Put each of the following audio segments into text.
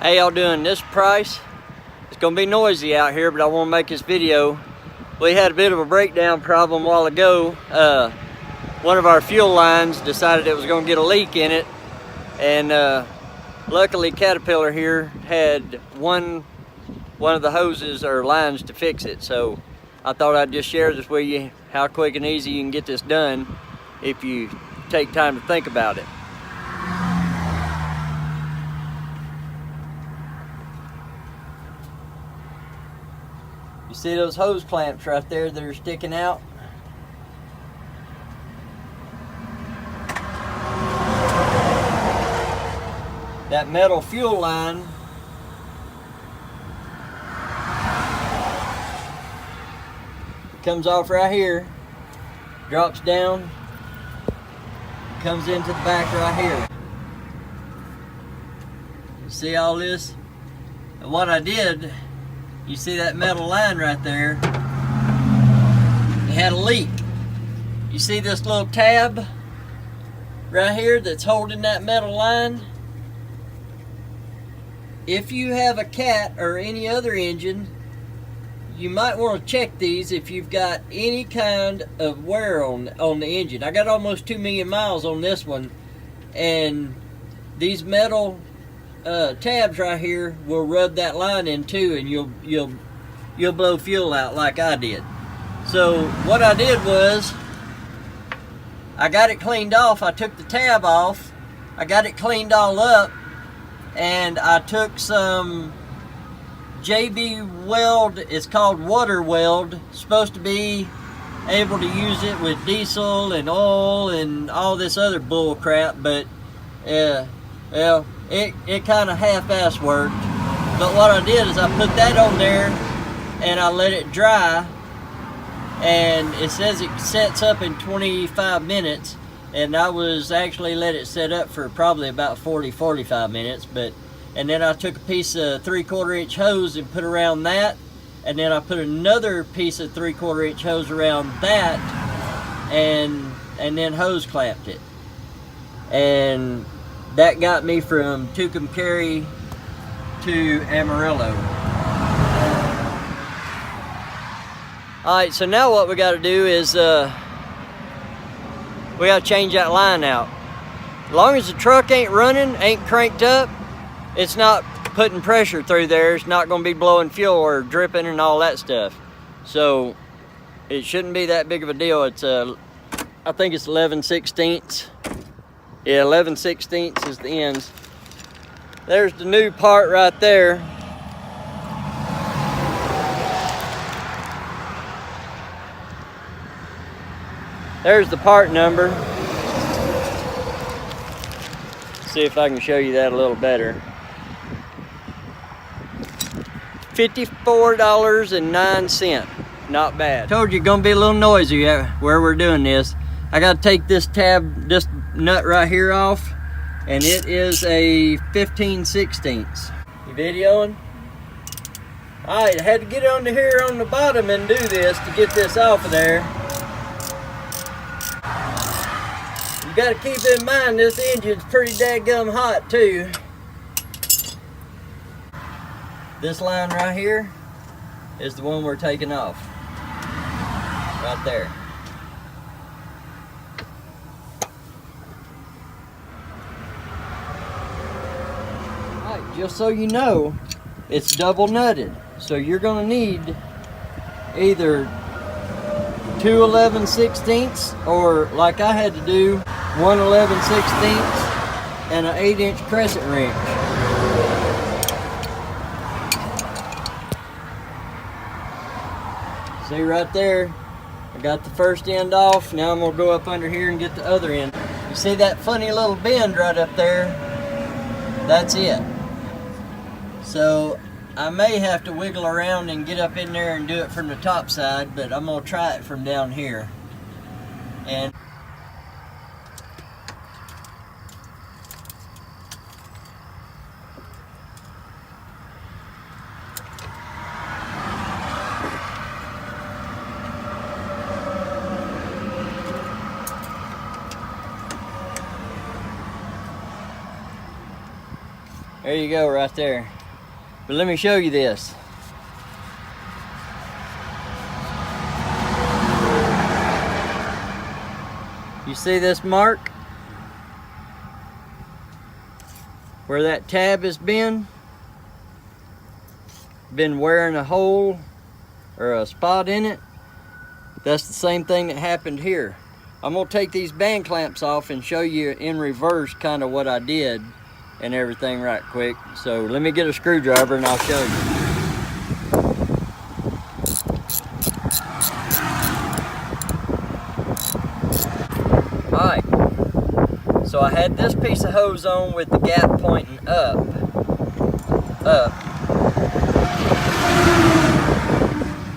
How y'all doing? This price, it's gonna be noisy out here, but I want to make this video. We had a bit of a breakdown problem a while ago. One of our fuel lines decided it was gonna get a leak in it, and luckily Caterpillar here had one of the hoses or lines to fix it. So I thought I'd just share this with you, how quick and easy you can get this done if you take time to think about it. You see those hose clamps right there that are sticking out? That metal fuel line comes off right here, drops down, comes into the back right here. You see all this? And what I did, you see that metal line right there? It had a leak. You see this little tab right here that's holding that metal line? If you have a Cat or any other engine, you might want to check these if you've got any kind of wear on the engine. I got almost 2 million miles on this one, and these metal tabs right here will rub that line in too, and you'll blow fuel out like I did. So what I did was, I got it cleaned off. I took the tab off, I got it cleaned all up, and I took some JB Weld, it's called Water Weld, supposed to be able to use it with diesel and oil and all this other bull crap, but well, it kind of half-ass worked. But what I did is I put that on there and I let it dry, and it says it sets up in 25 minutes, and I was actually let it set up for probably about 40-45 minutes. And then I took a piece of 3/4 inch hose and put around that, and then I put another piece of 3/4 inch hose around that, and then hose clamped it. And that got me from Tucumcari to Amarillo. Alright, so now what we got to do is we got to change that line out. As long as the truck ain't running, ain't cranked up, it's not putting pressure through there. It's not going to be blowing fuel or dripping and all that stuff. So it shouldn't be that big of a deal. It's I think it's 11/16. Yeah, 11/16 is the ends. There's the new part right there. There's the part number. See if I can show you that a little better. $54.09. Not bad. Told you it's gonna be a little noisy where we're doing this. I gotta take this tab, this nut right here off, and it is a 15/16. You videoing? Alright, I had to get under here on the bottom and do this to get this off of there. You gotta keep in mind this engine's pretty dadgum hot too. This line right here is the one we're taking off. Right there. Alright, just so you know, it's double nutted. So you're gonna need either 2 11/16 or, like I had to do, 1 11/16 and an 8-inch crescent wrench. See right there, I got the first end off. Now I'm gonna go up under here and get the other end. You see that funny little bend right up there? That's it. So I may have to wiggle around and get up in there and do it from the top side, but I'm gonna try it from down here. And There you go, right there. But let me show you this. You see this mark? Where that tab has been wearing a hole or a spot in it. That's the same thing that happened here. I'm gonna take these band clamps off and show you in reverse kind of what I did and everything right quick. So let me get a screwdriver and I'll show you. Alright, so I had this piece of hose on with the gap pointing up.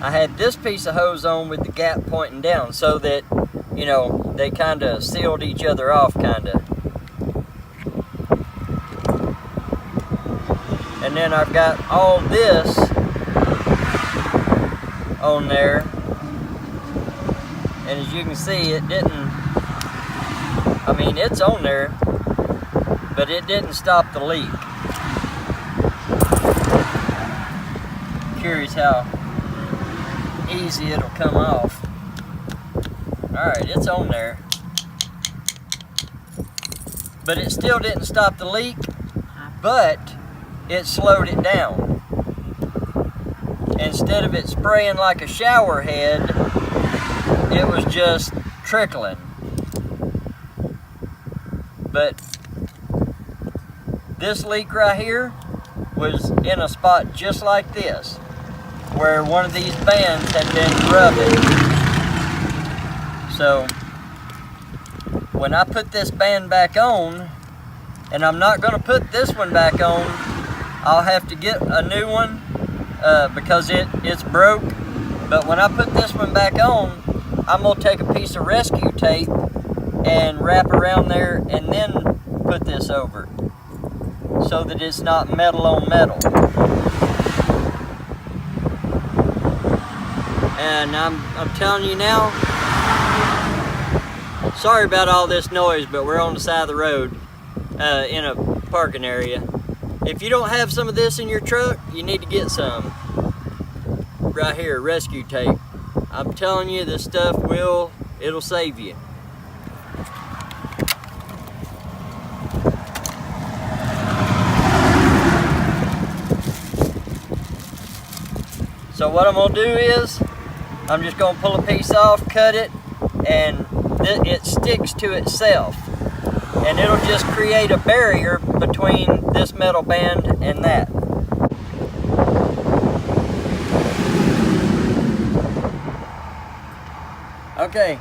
I had this piece of hose on with the gap pointing down so that, you know, they kind of sealed each other off, kind of. And then I've got all this on there. And as you can see, it didn't, I mean, it's on there, but it didn't stop the leak. Curious how easy it'll come off. Alright, it's on there. But it still didn't stop the leak, but it slowed it down. Instead of it spraying like a shower head, it was just trickling. But this leak right here was in a spot just like this, where one of these bands had been rubbing. So when I put this band back on, and I'm not going to put this one back on, I'll have to get a new one because it's broke. But when I put this one back on, I'm going to take a piece of rescue tape and wrap around there and then put this over so that it's not metal on metal. And I'm telling you now, sorry about all this noise, but we're on the side of the road in a parking area. If you don't have some of this in your truck, you need to get some. Right here, rescue tape. I'm telling you, this stuff it'll save you. So what I'm gonna do is, I'm just gonna pull a piece off, cut it, and it sticks to itself. And it'll just create a barrier between this metal band and that. Okay,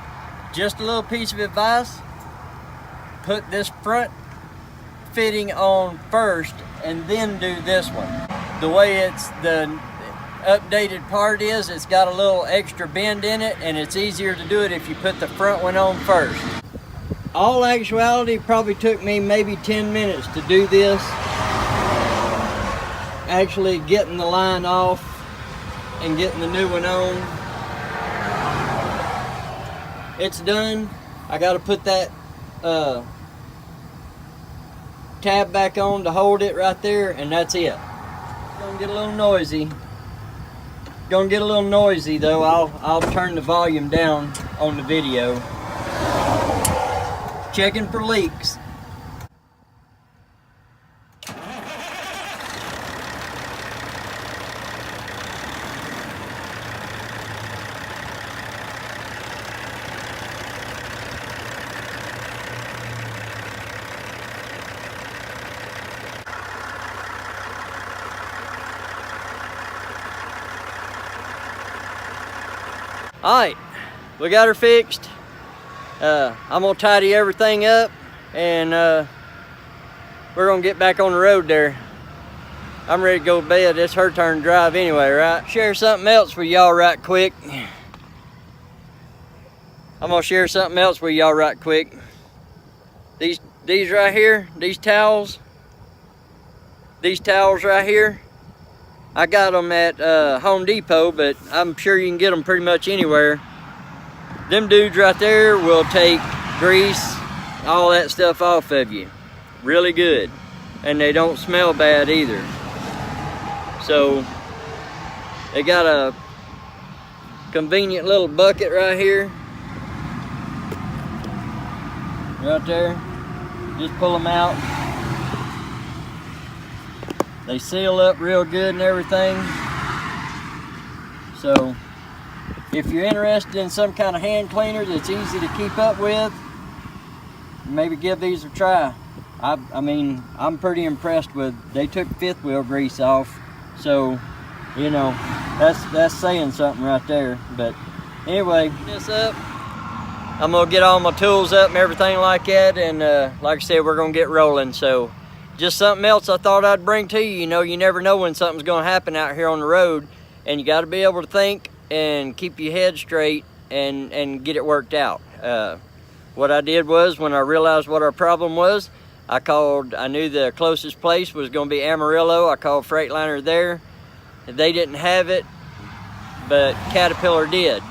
just a little piece of advice. Put this front fitting on first and then do this one. The way the updated part is, it's got a little extra bend in it, and it's easier to do it if you put the front one on first. All actuality, probably took me maybe 10 minutes to do this. Actually getting the line off and getting the new one on. It's done. I got to put that tab back on to hold it right there, and that's it. Gonna get a little noisy. Gonna get a little noisy though. I'll turn the volume down on the video. Checking for leaks. Alright, we got her fixed. I'm gonna tidy everything up, and we're gonna get back on the road there. I'm ready to go to bed. It's her turn to drive anyway, right? Share something else with y'all right quick. I'm gonna share something else with y'all right quick. These right here, these towels right here, I got them at Home Depot, but I'm sure you can get them pretty much anywhere. Them dudes right there will take grease, all that stuff off of you. Really good. and they don't smell bad either. So they got a convenient little bucket right here, right there. Just pull them out. They seal up real good and everything. So if you're interested in some kind of hand cleaner that's easy to keep up with, maybe give these a try. I mean, I'm pretty impressed with, they took fifth wheel grease off, so you know, that's saying something right there. But anyway, this up, I'm gonna get all my tools up and everything like that, and like I said, we're gonna get rolling. So just something else I thought I'd bring to you. You know, you never know when something's gonna happen out here on the road, and you got to be able to think and keep your head straight and get it worked out. What I did was, when I realized what our problem was, I knew the closest place was going to be Amarillo. I called Freightliner there. They didn't have it, but Caterpillar did.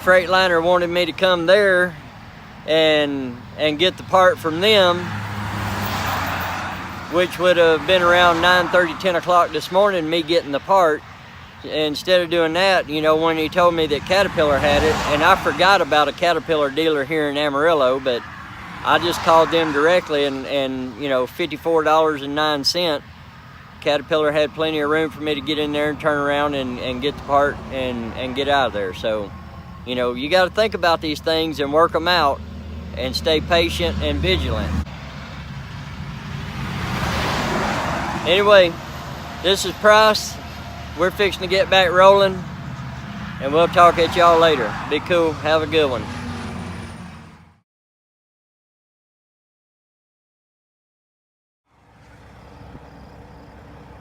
Freightliner wanted me to come there and get the part from them, which would have been around 9:30, 10 o'clock this morning, me getting the part. Instead of doing that, you know, when he told me that Caterpillar had it, and I forgot about a Caterpillar dealer here in Amarillo, but I just called them directly, and you know, $54.09. Caterpillar had plenty of room for me to get in there and turn around and get the part and get out of there. So, you know, you got to think about these things and work them out and stay patient and vigilant. Anyway, this is Price. We're fixing to get back rolling, and we'll talk at y'all later. Be cool. Have a good one.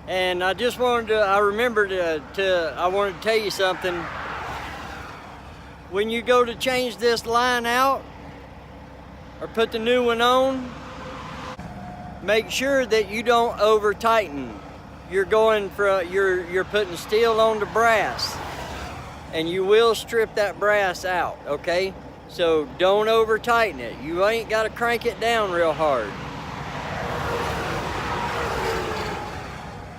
And I just wanted to, I wanted to tell you something. When you go to change this line out or put the new one on, make sure that you don't over tighten. You're going for, you're putting steel on the brass, and you will strip that brass out, okay? So don't over tighten it. You ain't got to crank it down real hard.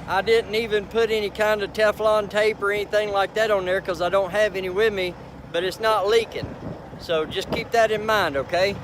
I didn't even put any kind of Teflon tape or anything like that on there because I don't have any with me, but it's not leaking. So just keep that in mind, okay?